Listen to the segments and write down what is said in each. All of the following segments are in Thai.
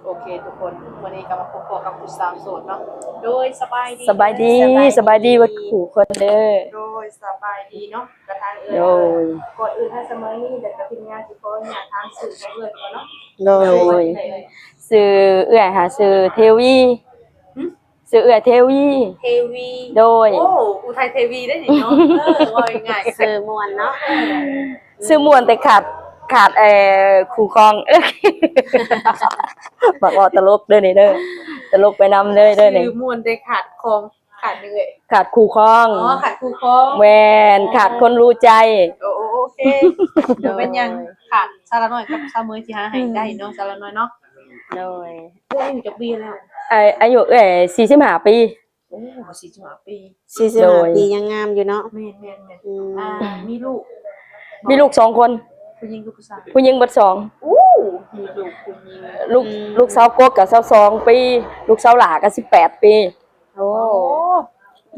โอเคทุกคนวันนี้ก็มาพบกับผู้สาวโสดเนาะโดยสบายดีวัดขู่คนเด้อโดยสบายดีเนาะกระทางโดยก่อนอื่นให้เสมอนี่เดี๋ยวกับทีมงานสิขออยากทางสื่อให้ก่อนเนาะโดยชื่อเอื้อยหาชื่อเทวีชื่อเอื้อยเทวีโดยโอ้อุทัยเทวีได้ดิเนาะว่าง่ายซื้อมวนเนาะชื่อมวนแต่ขาดคู่ครองบอกว่าตลกเด้อนี่เด้อตลกไปนำเด้อนี่ชื่อมวนแต่ขาดคองขาดเลยขาดคู่ครองขาดคู่ครองแม่นขาดคนรู้ใจโอเคเดี๋ยวเป็นยังขาดซาลาน้อยกับซาเมอร์ที่หาให้ได้เนาะซาลาน้อยเนาะโดยอยู่จักปีแล้วอายุ45 ปีโอ้45 ปี45 ปียังงามอยู่เนาะแม่นมีลูก2 คนผู้หญิงกับผู้ชายผู้หญิงเบิด2มีลูกผู้หญิงลูกสาวกกก็22 ปีลูกสาวหลาก็18 ปีโอ้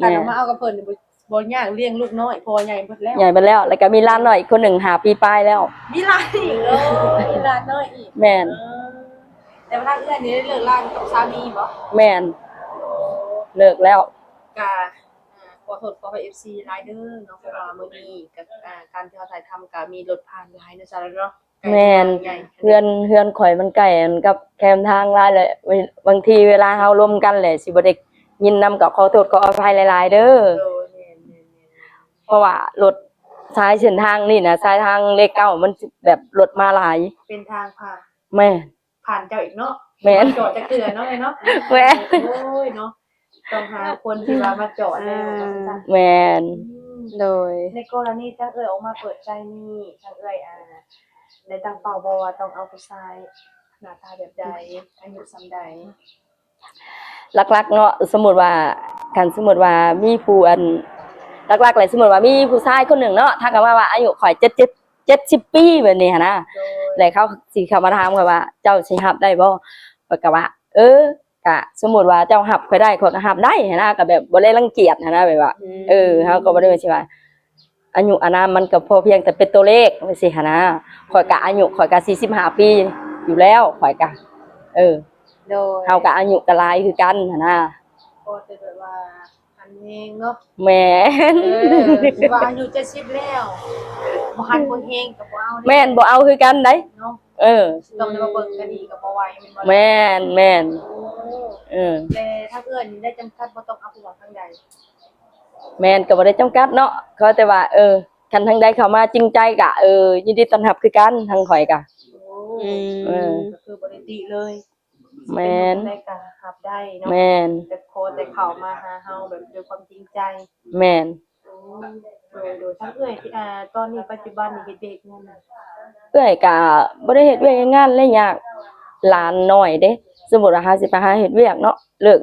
ถ้าเรามาเอากับเพิ่นนี่บ่ยากเลี้ยงลูกน้อยพอใหญ่เบิดแล้วใหญ่เบิดแล้วแล้วก็มีหลานน้อยอีกคนหนึ่ง5 ปีปลายแล้วมีหลานอีกมีหลานน้อยอีกแม่นแต่ว่าทางเอื้อนนี่ได้เลิกลากับสามีบ่แม่นเลิกแล้วก็ขอโทษขอให้ FC หลายเด้อเนาะเพราะว่ามื้อนี้ก็การที่เราถ่ายทำก็มีรถผ่านหลายเนาะจ้ะเนาะแม่นเฮือนข่อยมันใกล้กันกับแคมทางหลายเลยบางทีเวลาเฮาร่วมกันแหละสิบ่ได้ยินนำก็ขอโทษขออภัยหลายๆเด้อเพราะว่ารถสายเส้นทางนี่นะสายทางเลข9มันแบบรถมาหลายเป็นทางผ่านแม่ผ่านเจ้าอีกเนาะแม่นจอดจักเทื่อเนาะเนาะแม่นโอ้ยเนาะต้องหาคนที่ว่ามาจอดแล้วแม่นโดยในกรณีจังออกมาเปิดใจนี่จังได้ตั้งเป้าบ่ว่าต้องเอาผู้ชายหน้าตาแบบใดอายุส่ำใดหลักๆเนาะสมมุติว่ามีผู้อันหลักๆเลยสมมุติว่ามีผู้ชายคนหนึ่งเนาะถ้ากับว่าอายุข่อย70 ปีแบบนี้หั่นนะแล้วเขาสิเข้ามาถามข่อยว่าเจ้าสิรับได้บ่ข่อยก็ว่าก็สมมุติว่าเจ้ารับข่อยได้ข่อยก็รับได้หั่นนะก็แบบบ่ได้รังเกียจหั่นนะแบบว่าเฮาก็บ่ได้ว่าสิว่าอายุอานามมันก็พอเพียงแต่เป็นตัวเลขว่าสิหั่นนะข่อยก็อายุข่อยก็45 ปีอยู่แล้วข่อยก็โดยเฮาก็อายุก็หลายคือกันหั่นนะก็จะแบบว่าอันเองเนาะแม่นว่าอายุ70แล้วบ่หันบ่เฮงก็บ่เอาแม่นบ่เอาคือกันได้เนาะต้องได้มาเบิ่งกันอีกก็บ่ไหวแม่นแต่ถ้าเอิ้นได้จำกัดบ่ต้องเอาผู้ว่าทางใดแม่นก็บ่ได้จำกัดเนาะเขาแต่ว่าคันทางใดเข้ามาจริงใจก็ยินดีต้อนรับคือกันทางข่อยก็ก็คือบ่ได้ติเลยแม่นได้ก็รับได้เนาะแม่นแต่ขอแต่เข้ามาหาเฮาแบบด้วยความจริงใจแม่นโดยทั้งที่ตอนนี้ปัจจุบันนี่เฮ็ดเวียกงานก็บ่ได้เฮ็ดเวียกงานเลยยากหลานน้อยเด้สมมุติว่าเฮาสิไปหาเฮ็ดเวียกเนาะเลิ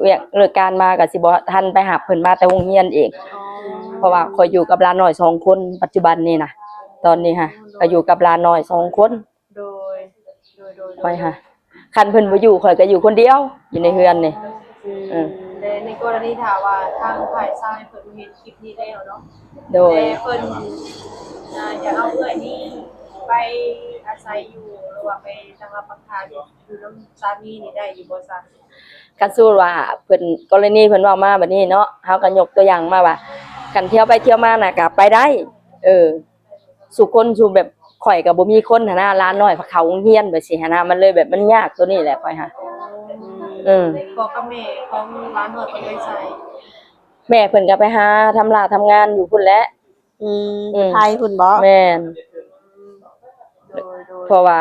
กการมาก็สิบ่ทันไปหาเพิ่นมาแต่โรงเรียนเองเพราะว่าข่อยอยู่กับหลานน้อย2 คนปัจจุบันนี้นะตอนนี้ค่ะก็อยู่กับหลานน้อย2 คนโดยไปค่ะคันเพิ่นบ่อยู่ข่อยก็อยู่คนเดียวอยู่ในเรือนนี่ในกรณีถ้าว่าทางฝ่ายชายเพิ่นเห็นคลิปนี้แล้วเนาะโดยเพิ่นอยากเอานี่ไปอาศัยอยู่หรือว่าไปตั้งรับประทานอยู่นำสามีนี่ได้อยู่บ่ซะคันสู้ว่าเพิ่นกรณีเพิ่นเว้ามาแบบนี้เนาะเฮาก็ยกตัวอย่างมาว่าคันเที่ยวไปเที่ยวมาน่ะก็ไปได้สู่คนสู่แบบข่อยก็บ่มีคนหั่นนะร้านน้อยเขาโรงเรียนแบบสิหั่นนะมันเลยแบบมันยากตัวนี้แหละข่อยค่ะพ่อกับแม่ของร้านน้อยเพิ่นไปไสแม่เพิ่นก็ไปหาทำงานอยู่พุ่นแหละไทยพุ่นบ่แม่นเพราะว่า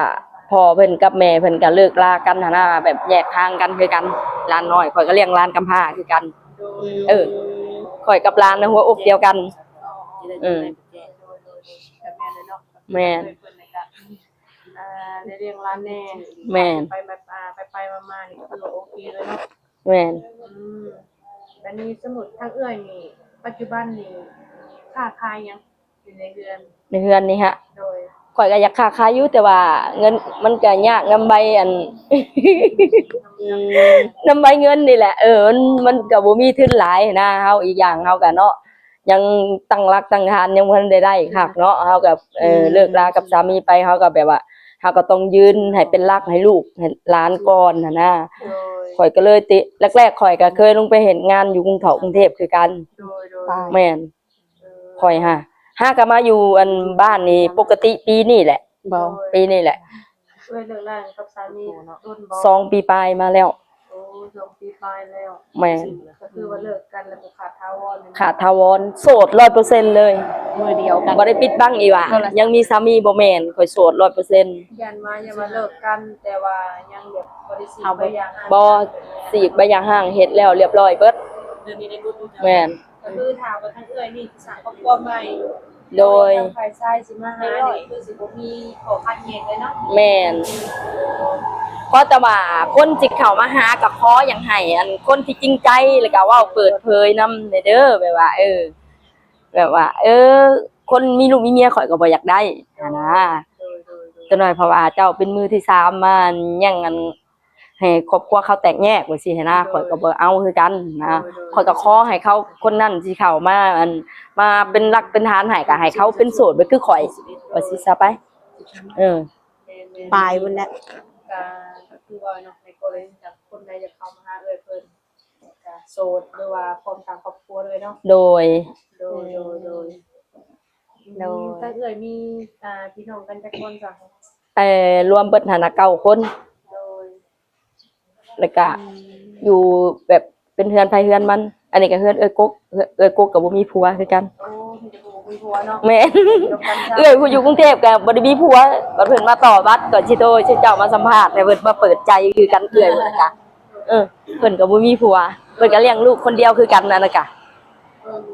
พ่อเพิ่นกับแม่เพิ่นก็เลิกลากันหั่นนะแบบแยกทางกันคือกันร้านน้อยข่อยก็เลี้ยงร้านกำพร้าคือกันข่อยกับร้านนะหัวอกเดียวกันแม่นในเรื่องร้านแน่แม่นไปมาๆนี่ก็คือโอเคเลยเนาะแม่นอันนี้สมุดทางนี่ปัจจุบันนี่ค้าขายยังอยู่ในเรือนนี่ฮะโดยข่อยก็อยากค้าขายอยู่แต่ว่าเงินมันก็ยากนำใบนำใบเงินนี่แหละมันก็บ่มีทุนหลายนะเฮาอีกอย่างเฮาก็เนาะยังตั้งรักตั้งฐานยังบ่ทันได้คักเนาะเฮาก็เลิกลากับสามีไปเฮาก็แบบว่า เฮาก็ต้องยืนให้เป็นหลักให้ลูกให้หลานก่อนหั่นนะ โดย ข่อยก็เลยติแรกๆข่อยก็เคยลงไปเห็นงานอยู่กรุงเทพคือกัน โดย แม่นข่อยห้าก็มาอยู่อันบ้านนี่ปกติปีนี้แหละ บ่ ปีนี้แหละ ช่วยเลิกล่างกับสามีต้นบ่ 2 ปีปลายมาแล้ว โอ้2 ปีปลายแล้ว แม่น ก็คือว่าเลิกกันแล้วก็ขาดทาวร ขาดทาวรโสด 100% เลย มือเดียวกัน บ่ได้ปิดบังอีว่ายังมีสามีบ่แม่นข่อยโสด 100% ยันมาอย่ามาเลิกกันแต่ว่ายังแบบบ่ได้สิไปอย่างนั้น บ่สีกใบยางห่างเฮ็ดแล้วเรียบร้อยเบิด เดี๋ยวนี้ในกลุ่ม แม่น ก็คือถามว่าทั้งเอ้ยนี่สร้างครอบครัวใหม่ โดย ทางฝ่ายชายสิมาหานี่คือสิบ่มีขอคัดแยกเลยเนาะ แม่นเพราะแต่ว่าคนที่เข้ามาหาก็ขออย่างให้อันคนที่จริงใจแล้วก็เว้าเปิดเผยนำเด้อแบบว่า แบบว่า คนมีลูกมีเมียข่อยก็บ่อยากได้หั้นนะ โดย จังหน่อยเพราะว่าเจ้าเป็นมือที่สามมายังอันให้ครอบครัวเขาแตกแยกว่าซี่หั้นนะข่อยก็บ่เอาคือกันนะข่อยก็ขอให้เขาคนนั้นสิเข้ามามาเป็นหลักเป็นฐานให้ก็ให้เขาเป็นโสดไปคือข่อยว่าสิซะไปเออ ปลายพุ่นแหละ ก็คือว่าเนาะในกรณีจากคนใดจะเข้ามาหาเอ้ยเพิ่นก็โสดหรือว่าพร้อมทางครอบครัวเลยเนาะ โดย โดยถ้าเอ้ยมีพี่น้องกันจักคนจ้ะ รวมเบิดหันน่ะ9 คน โดย แล้วก็อยู่แบบเป็นเฮือนไผเฮือนมัน อันนี้ก็เฮือนเอ้ยกกก็บ่มีผัวคือกัน โอ้พี่จะบอกมีผัวเนาะ แม่น เอ้ยผู้อยู่กรุงเทพก็บ่ได้มีผัวบัดเพิ่นมาต่อบัตรก่อนสิโตชื่อเจ้ามาสัมภาษณ์ให้เพิ่นมาเปิดใจคือกันเอื้อยเพิ่นน่ะกะเพิ่นก็บ่มีผัวเพิ่นก็เลี้ยงลูกคนเดียวคือกันนั่นน่ะกะ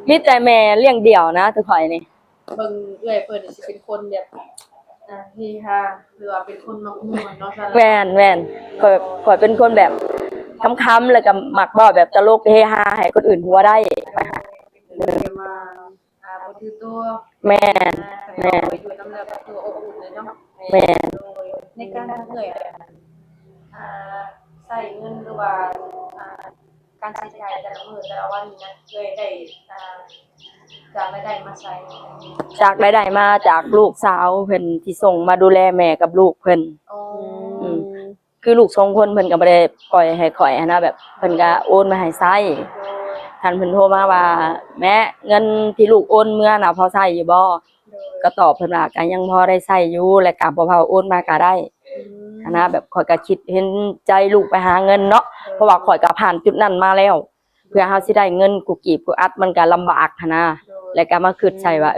มีแต่แม่เลี้ยงเดี่ยวนะทุกข่อยนี่ เบิ่งเอ้ยเพิ่นสิเป็นคนแบบเฮฮาหรือว่าเป็นคนมักม่วนเนาะซะ แม่นข่อยเป็นคนแบบค้ำๆแล้วก็มักเว้าแบบตลกเฮฮาให้คนอื่นหัวได้ เป็นมาบ่ถือตัว แม่น ไปอยู่นำแล้วก็คืออบอุ่นเลยเนาะ แม่น โดยในการเอ่ยใส่เงินหรือว่าการใช้จ่ายแต่ละมื้อแต่ละวันนี่นะเลยได้จากรายได้มาใช้ จากรายได้มาจากลูกสาวเพิ่นที่ส่งมาดูแลแม่กับลูกเพิ่น อ๋อ คือลูก2 คนเพิ่นก็บ่ได้ปล่อยให้ข่อยหั้นนะแบบเพิ่นก็โอนมาให้ใช้ท่านเพิ่นโทรมาว่า แม่เงินที่ลูกโอนเมื่อน่ะพอใช้อยู่บ่ก็ตอบเพิ่นว่าก็ยังพอได้ใช้อยู่และก็บ่พอโอนมาก็ได้หั้นนะแบบข่อยก็คิดเห็นใจลูกไปหาเงินเนาะเพราะว่าข่อยก็ผ่านจุดนั้นมาแล้วเพื่อเฮาสิได้เงินกุกีบกุอัดมันก็ลำบากหั้นนะแล้วก็มาคิดใช่ว่า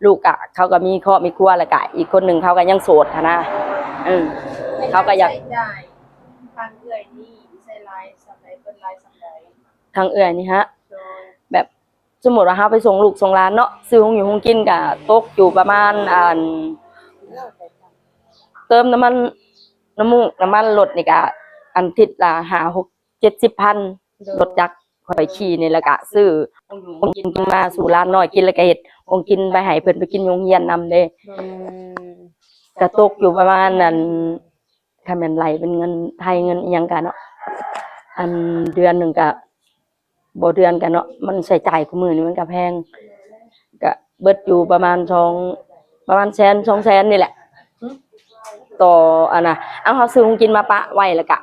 ลูกอะเขาก็มีครอบมีครัวแล้วก็อีกคนหนึงเขาก็ยังโสดหั้นนะเขาก็อยาก ใช้จ่ายทางเอ่ยนี่ใช้ไลน์สำใดเพิ่นไลน์สำใด ทางเอื้อยนี่ฮะ โดย แบบสมมุติว่าเฮาไปส่งลูกส่งหลานเนาะซื้อของอยู่ของกินก็ตกอยู่ประมาณเติมน้ำมันน้ำมันรถนี่ก็อันทิศละ5 6 70,000รถจักรข่อยขี่นี่แล้วก็ซื้อของกินมาสู่ร้านน้อยกินแล้วก็เฮ็ดของกินไปให้เพิ่นไปกินโรงเรียนนำเด้ก็ตกอยู่ประมาณนั้นถ้าแม่นไหลเป็นเงินไทยเงินอีหยังกันเนาะอันเดือนหนึงก็บ่เดือนกันเนาะมันใช้จ่ายคุมื้อนี่มันก็แพงก็เบิดอยู่ประมาณ100,000 200,000นี่แหละต่ออันน่ะเอาเฮาซื้อของกินมาปะไว้แล้วก็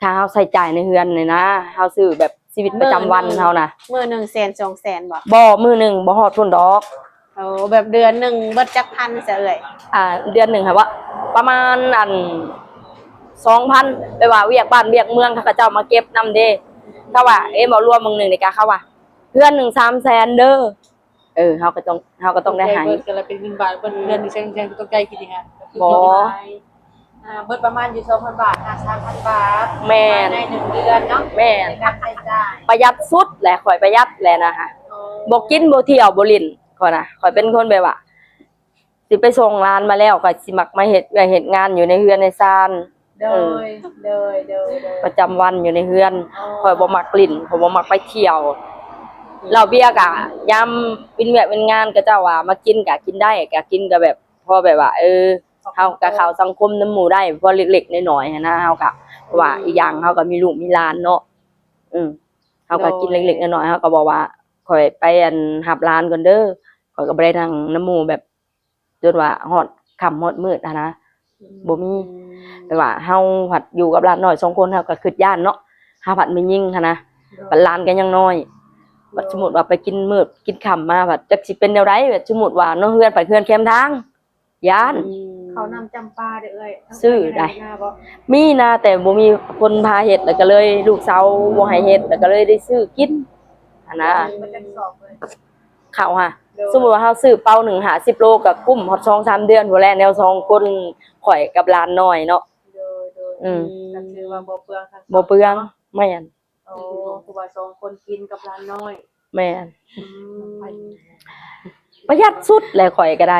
ถ้าเฮาใช้จ่ายในเฮือนนี่นะเฮาซื้อแบบชีวิตประจำวันเฮานะ มื้อหนึ่งแสน2แสนบ่ บ่มื้อหนึงบ่ฮอดพุ่นดอก โอ้แบบเดือนหนึ่งเบิดจักพันเสียเอ่ย เดือนหนึงค่ะว่าประมาณ2,000ไปว่าเวียกบ้านเวียกเมืองเขาก็เจ้ามาเก็บนำเด้ถ้าว่าบ่รวมมื้อหนึงนี่ก็เขาว่าเดือนหนึง300,000เด้อเฮาก็ต้องได้ให้ เบิดกันละเป็นเงินบาทเบิดเดือนนี้แซงๆต้องใจคิดยังไง บ่ เบิดประมาณอยู่ 2,000 บาท 3,000 บาท แม่น ใน1เดือนเนาะ แม่น ในการใช้จ่าย ประหยัดสุดแหละข่อยประหยัดแหละนะคะบ่กินบ่เที่ยวบ่ลิ้นข่อยน่ะข่อยเป็นคนแบบว่าสิไปส่งร้านมาแล้วก็สิมักมาเฮ็ดงานอยู่ในเฮือนในซาน โดย ประจำวันอยู่ในเฮือนข่อยบ่มักลิ้นข่อยบ่มักไปเที่ยวเหล้าเบียร์ก็ยามเป็นแบบเป็นงานก็เจ้าว่ามากินก็กินได้ก็กินก็แบบพอแบบว่าเฮาก็เข้าสังคมนำหมู่ได้พอเล็กๆน้อยๆหั้นนะเฮาก็เพราะว่าอีกอย่างเฮาก็มีลูกมีหลานเนาะเฮาก็กินเล็กๆน้อยๆเฮาก็บอกว่าข่อยไปรับหลานก่อนเด้อข่อยก็บ่ได้นั่งนำหมู่แบบจนว่าฮอด ค่ำฮอดมืดนะบ่มีแต่ว่าเฮาผัดอยู่กับหลานน้อย2คนเฮาก็คิดย่านเนาะหาผัดไม่ยิ่งหันนะบัดหลานก็ยังน้อยบัดสมมุติว่าไปกินมื้อกินค่ำมาบัดจักสิเป็นแนวใดแบบสมมุติว่าน้องเฮือนไปเฮือนแคมทางย่าน เขานำจำปาเด้อเอ้ย ซื้อได้ หน้าบ่ มีนะแต่บ่มีคนพาเฮ็ดแล้วก็เลยลูกสาวบ่ให้เฮ็ดแล้วก็เลยได้ซื้อกินอันน่ะ มันจะสอบเลย ข้าวค่ะสมมุติว่าเฮาซื้อเป้าหนึ่ง50โลก็กุ้มฮอด2-3 เดือนพุ่นแหละแนว2คนข่อยกับหลานน้อยเนาะ โดย อืม ก็คือว่าบ่เปลืองทั้ง บ่เปลืองแม่น โอ้คือว่า2คนกินกับหลานน้อย แม่น อืม ประหยัดสุดแหละข่อยก็ได้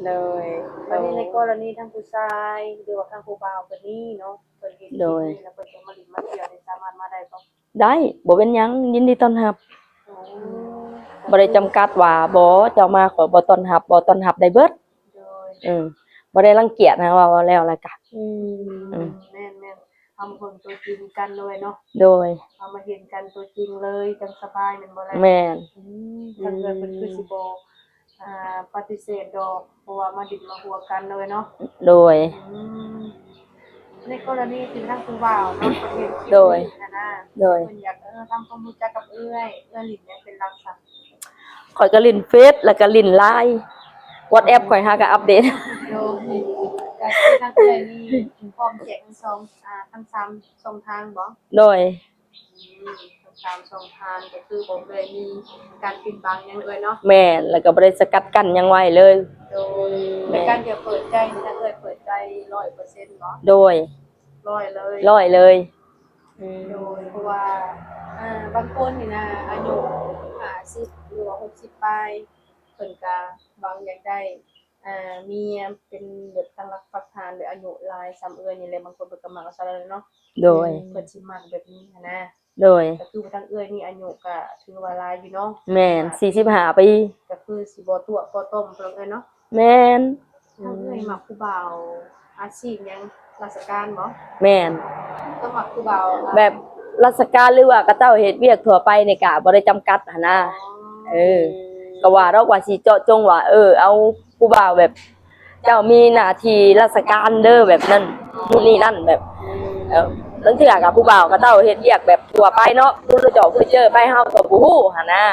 เลยวันนี้ในกรณีทางผู้ชายหรือว่าทางผู้บ่าวเพิ่นนี่เนาะเพิ่นเห็นคลิปนี้แล้วเพิ่นจะมาลิ้นมาเที่ยวได้สามารถมาได้บ่ ได้บ่เป็นหยังยินดีต้อนรับ อ๋อ บ่ได้จำกัดว่าบ่เจ้ามาข่อยบ่ต้อนรับบ่ต้อนรับได้เบิด โดย บ่ได้รังเกียจนะว่าแล้วแล้วก็ แม่นๆทำเพิ่นตัวจริงกันเลยเนาะ โดย เอามาเห็นกันตัวจริงเลยจังสบายแม่นบ่ล่ะ แม่น ทางเงินเป็นคือสิบปฏิเสธดอกเพราะว่ามาดิดมาหัวกันเลยเนาะ โดย ในกรณีที่ทางผู้บ่าวเนาะประเทศ โดย นะ โดย เพิ่นอยากทำความรู้จักกับเอื้อยหลินเนี่ยเป็นรักษา ข่อยก็ลิ้นเฟซแล้วก็ลิ้น LINE WhatsApp ข่อยหาก็อัปเดต โดยการที่ทางเอื้อยนี่พร้อมแจกทั้งสองทั้งสามช่องทางบ่ โดย ทั้งสามช่องทางก็คือบ่เลยมีการปิดบังหยังเลยเนาะ แม่นแล้วก็บ่ได้สกัดกั้นหยังไว้เลย โดยในการจะเปิดใจนี่ถ้าเอื้อยเปิดใจ 100% เนาะ โดย 100เลย ร้อยเลย โดยเพราะว่าบางคนนี่นะอายุ50หรือว่า60ปลายเพิ่นก็บางอยากได้เมียเป็นแบบตั้งรักปักฐานหรืออายุหลายซ้ำเอื้อยนี่แหละบางคนเพิ่นก็มักเอาซะแล้วเนาะ โดย เพิ่นสิมักแบบนี้หั้นนะ โดย ก็คือว่าทางเอื้อยนี่อายุก็ถือว่าหลายอยู่เนาะ แม่น45ปี ก็คือสิบ่ตัวบ่ต้มเพิ่นเอ้ยเนาะ แม่น ทางเอื้อยมักผู้บ่าวอาชีพหยังราชการบ่ แม่น ก็มักผู้บ่าว แบบราชการหรือว่าก็เจ้าเฮ็ดเวียกทั่วไปนี่ก็บ่ได้จำกัดหั่นนะก็ว่าเราว่าสิเจาะจงว่าเอาผู้บ่าวแบบ เจ้ามีหน้าที่ราชการเด้อแบบนั้นนู่นนี่นั่นแบบลังเทื่อกับผู้บ่าวก็เจ้าเฮ็ดเวียกแบบทั่วไปเนาะผู้เจาะผู้เจอไปเฮาก็บ่ฮู้หั่นนะ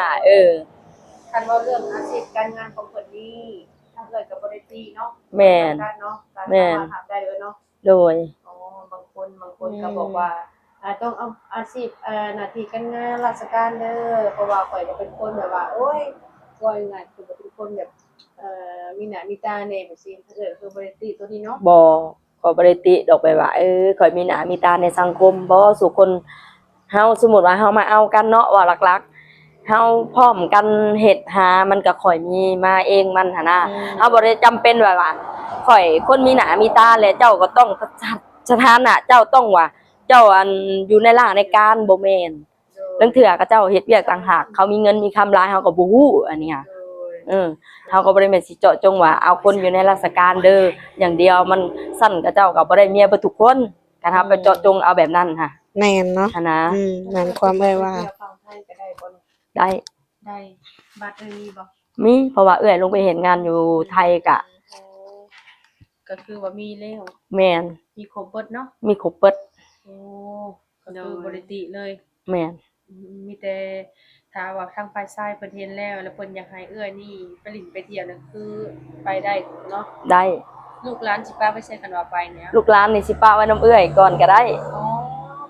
คันว่าเรื่องอาชีพการงานของเพิ่นนี่ทางเอื้อยก็บ่ได้ตีเนาะ แม่น การเนาะการ แม่น สามารถถามได้เลยเนาะ โดย อ๋อบางคนก็บอกว่าต้องเอาอาชีพหน้าที่การงานราชการเด้อเพราะว่าข่อยก็เป็นคนแบบว่าโอ๊ยว่ายังไงคือเป็นคนแบบมีหน้ามีตาแน่แบบซี่คือบ่ได้ติตัวนี้เนาะ บ่ก็บ่ได้ติดอกไปว่าข่อยมีหน้ามีตาในสังคมบ่สุคนเฮาสมมุติว่าเฮามาเอากันเนาะว่าหลักๆเฮาพร้อมกันเฮ็ดหามันก็ค่อยมีมาเองมันหั่นนะเฮาบ่ได้จำเป็นว่าข่อยคนมีหน้ามีตาแล้วเจ้าก็ต้องสถานะเจ้าต้องว่าเจ้าอันอยู่ในร่างในการบ่แม่นลางเทื่อก็เจ้าเฮ็ดเวียกต่างหากเขามีเงินมีคำหลายเฮาก็บ่ฮู้อันนี้ค่ะเฮาก็บ่ได้แม่นสิเจาะจงว่าเอาคนอยู่ในราชการเด้ออย่างเดียวมันสั่นกับเจ้าก็บ่ได้เมียเบิดทุกคนกันครับไปเจาะจงเอาแบบนั้นค่ะ แม่นเนาะ หันนะ แม่นความเอ้ยว่า ฟังไทยก็ได้บ่ ได้ ได้บัตรมีบ่ มีเพราะว่าเอื้อยลงไปเห็นงานอยู่ไทยก็คือว่ามีแล้ว แม่น มีครบเบิดเนาะ มีครบเบิด โอ้ก็คือบ่ได้ติเลย แม่น มีแต่ถ้าว่าทางฝ่ายชายเพิ่นเห็นแล้วเพิ่นอยากให้เอื้อยนี่ไปหลินไปเที่ยวนั่นคือไปได้เนาะ ได้ ลูกหลานสิป้าไปใช้กันว่าไปเนี่ย ลูกหลานนี่สิป้าไว้น้ำเอื้อยก่อนก็ได้ อ๋อ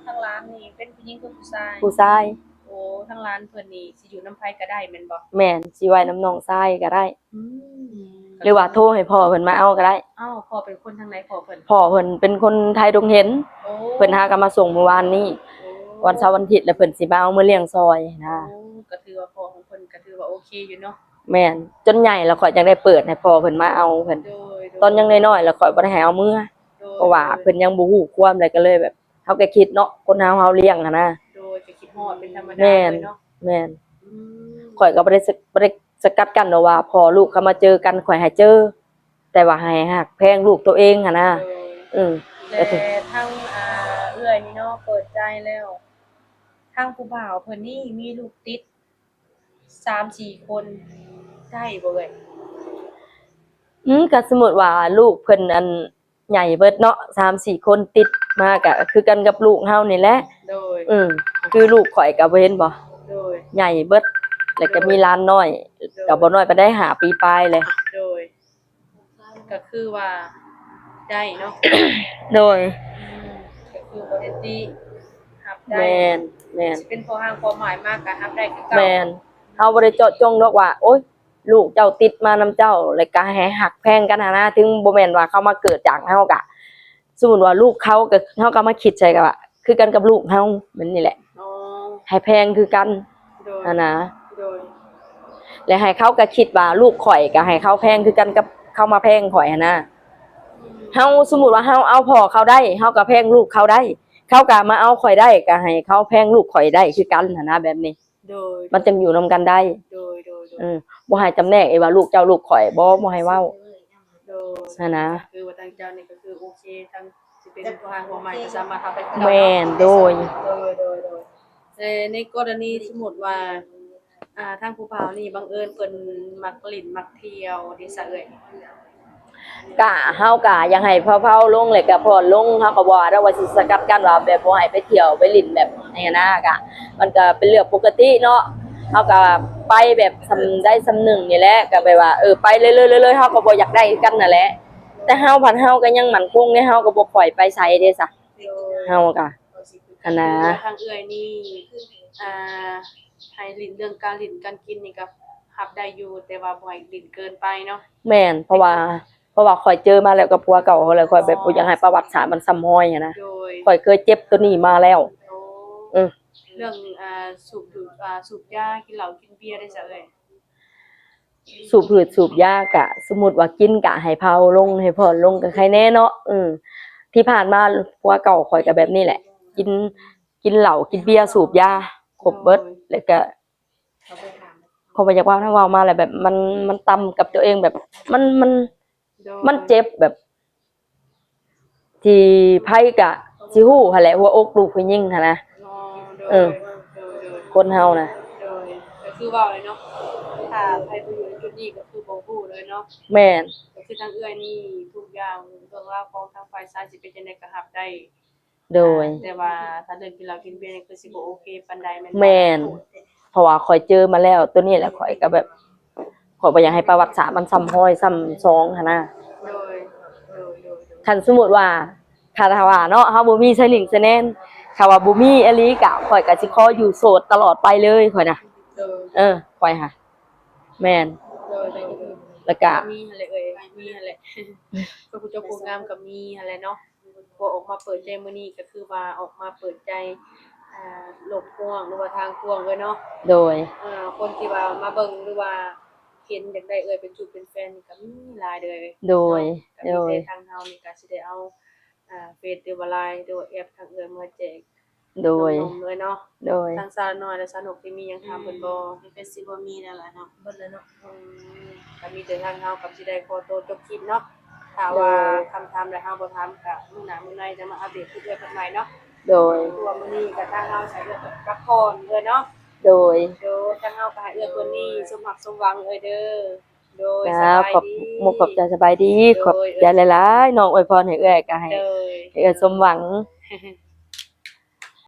ทางร้านนี่เป็นผู้หญิงกับผู้ชาย ผู้ชาย โอ้ทางร้านเพิ่นนี่สิอยู่น้ำไผก็ได้แม่นบ่ แม่นสิไว้น้ำน้องชายก็ได้ อืม หรือว่าโทรให้พ่อเพิ่นมาเอาก็ได้ อ้าวพ่อเป็นคนทางไหนพ่อเพิ่น พ่อเพิ่นเป็นคนไทยดงเห็น โอ้ เพิ่นหากันมาส่งเมื่อวานนี้วันเสาร์วันอาทิตย์แล้วเพิ่นสิมาเอามาเลี้ยงซอยนะ โอ้ก็ถือว่าพ่อของเพิ่นก็ถือว่าโอเคอยู่เนาะ แม่นจนใหญ่แล้วข่อยจังได้เปิดให้พ่อเพิ่นมาเอาเพิ่น โดย ตอนยังน้อยๆแล้วข่อยบ่ได้ให้เอามือเพราะว่าเพิ่นยังบ่ฮู้ความอะไรก็เลยแบบเฮาก็คิดเนาะคนเฮาเลี้ยงอะนะ โดยก็คิดฮอดเป็นธรรมดา แม่น เลยเนาะ แม่น อืม ข่อยก็บ่ได้สกัดกั้นดอกว่าพอลูกเขามาเจอกันข่อยให้เจอ แต่ว่าให้ฮักแพงลูกตัวเองอะนะ โดย อือ แต่ทางเอื้อยนี่เนาะเปิดใจแล้วทางผู้บ่าวเพิ่นนี่มีลูกติด3-4 คนได้บ่เอ่ย ก็สมมุติว่าลูกเพิ่นอันใหญ่เบิดเนาะ3-4 คนติดมาก็คือกันกับลูกเฮานี่แหละ โดย คือลูกข่อยก็บ่เห็นบ่ โดย ใหญ่เบิดแล้วก็มีหลานน้อยก็บ่น้อยปานใด5 ปีปลายเลย โดยก็คือว่าได้เนาะ โดย ก็คือบ่ได้ตีรับได้ แม่นแม่น สิเป็นพอห้างความหมายมากก็รับได้คือเก่า แม่นเฮาบ่ได้เจาะจงดอกว่าโอ๊ยลูกเจ้าติดมานำเจ้าแล้วก็ให้หักแพงกันหั้นนะถึงบ่แม่นว่าเขามาเกิดจากเฮาก็สมมุติว่าลูกเขาก็เฮาก็มาคิดใส่ก็ว่าคือกันกับลูกเฮาแบบนี้แหละ อ๋อ ให้แพงคือกัน โดย นะ โดย และให้เขาก็คิดว่าลูกข่อยก็ให้เขาแพงคือกันกับเขามาแพงข่อยหั้นนะเฮาสมมุติว่าเฮาเอาพ่อเขาได้เฮาก็แพงลูกเขาได้เขาก็มาเอาข่อยได้ก็ให้เขาแพงลูกข่อยได้คือกันหั้นนะแบบนี้ โดย มันจึงอยู่นํกันได้ โดยโดยบ่ให้จำแนกไอ้ว่าลูกเจ้าลูกข่อยบ่ให้เว้า โดย นั่นนะ คือว่าทางเจ้านี่ก็คือโอเคทางสิเป็นพอห้างความหมายก็สามารถทำได้คือเก่า แม่นโดย โดยในกรณีสมมุติว่าทางผู้บ่าวนี่บังเอิญเพิ่นมักลิ้นมักเที่ยวดิซะเอ้ย กะเฮากะยังให้เผาๆลงเลยก็พอลงเฮาก็บ่ว่าว่าสิสกัดกั้นว่าแบบบ่ให้ไปเที่ยวไปลิ้นแบบนี้นะกะมันก็เป็นเรื่องปกติเนาะเฮาก็ไปแบบซำได้ซำหนึ่งนี่แหละก็แบบว่าไปเรื่อยๆๆๆเฮาก็บ่อยากได้กันนั่นแหละแต่เฮาพันเฮาก็ยังมั่นคงในเฮาก็บ่ปล่อยไปไสเด้ซะเฮาก็อันนะ ทางเอื้อยนี่อ่าให้ลิ้นเรื่องการลิ้นการกินนี่ก็รับได้อยู่แต่ว่าบ่ให้ลิ้นเกินไปเนาะ แม่นเพราะว่าข่อยเจอมาแล้วกับผัวเก่าแล้วข่อยแบบบ่อยากให้ประวัติศาสตร์มันซ้ำรอยอะนะ โดย ข่อยเคยเจ็บตัวนี้มาแล้ว โอ้ อือ เรื่องสูบยากินเหล้ากินเบียร์ได้ซะเอ้ย สูบพืชสูบยากะ สมมุติว่ากินกะให้เผาลงให้ผ่อนลงก็ใครแน่เนาะที่ผ่านมาผัวเก่าข่อยก็แบบนี้แหละ กินเหล้ากินเบียร์สูบยาครบเบิดแล้วก็พอไปอยากว่าถ้าเว้ามาแล้วแบบมันต่ำกับตัวเองแบบมันเจ็บแบบที่ไผก็สิฮู้หั่นแหละหัวอกลูกผู้หญิงหั่นนะ อ๋อโด เออ โดย คนเฮานะ โดยก็คือว่าเลยเนาะถ้าใครไปอยู่ในจุดนี้ก็คือบ่ฮู้เลยเนาะ แม่น ก็คือทางเอื้อยนี่ทุกอย่างเรื่องราวของทางฝ่ายชายสิเป็นจังไดก็รับได้ โดย แต่ว่าถ้าเรื่องกินเหล้ากินเบียร์นี่คือสิบ่โอเคปานใดแม่นบ่ แม่น เพราะว่าข่อยเจอมาแล้วตัวนี้แหละข่อยก็แบบข่อยบ่อยากให้ประวัติศาสตร์มันซ้ำรอยซ้ำซองหั่นนะ โดย คันสมมุติว่าถ้าว่าเนาะเฮาบ่มีไสลิงไสแนนถ้าว่าบ่มีอีหลีก็ข่อยก็สิขออยู่โสดตลอดไปเลยข่อยน่ะ โดย ข่อยค่ะแม่น โดย แล้วก็ มีหั่นแหละเอ้ยมีหั่นแหละ พระพุทธเจ้าผู้งามก็มีหั่นแหละเนาะบ่ออกมาเปิดใจมื้อนี้ก็คือว่าออกมาเปิดใจโลกกว้างหรือว่าทางกว้างเว้ยเนาะ โดย คนที่ว่ามาเบิ่งหรือว่าเห็นอยากได้เอ่ยเป็นจุดเป็นแฟนนี่ก็มีหลายเลย โดย ก็ โด มี ย แต่ทางเฮานี่ก็สิได้เอาเฟซหรือว่า LINE หรือว่าแอปทางเอ่ยมาแจก โดย นมๆเลยเนาะ โดย ทางสาวน้อยและสาวนุกที่มีหยังถามเพิ่นบ่ เป็นสิบ่มีแล้วล่ะเนาะเบิดแล้วเนาะ ก็มีแต่ทางเฮากับสิได้ขอตัวจบคลิปเนาะถ้าว่าคำถามใดเฮาบ่ถามก็มื้อหน้ามื้อในจะมาอัปเดตคลิปเอ่ยเพิ่นใหม่เนาะ โดย ตัวมื้อนี้ก็ทางเฮาใช้เอ่ยพักผ่อนเด้อเนาะ โดย โดยทางเฮาก็ให้เอื้อคนนี้สมหวังสมหวังเอ้ยเด้อ โดยส จ้า บาย ขอบ ดี มุกขอบใจสบายดี ขอบใจหลายๆน้องอวยพรให้เอื้อยก็ให้ โดย ให้เอื้อยสมหวัง โ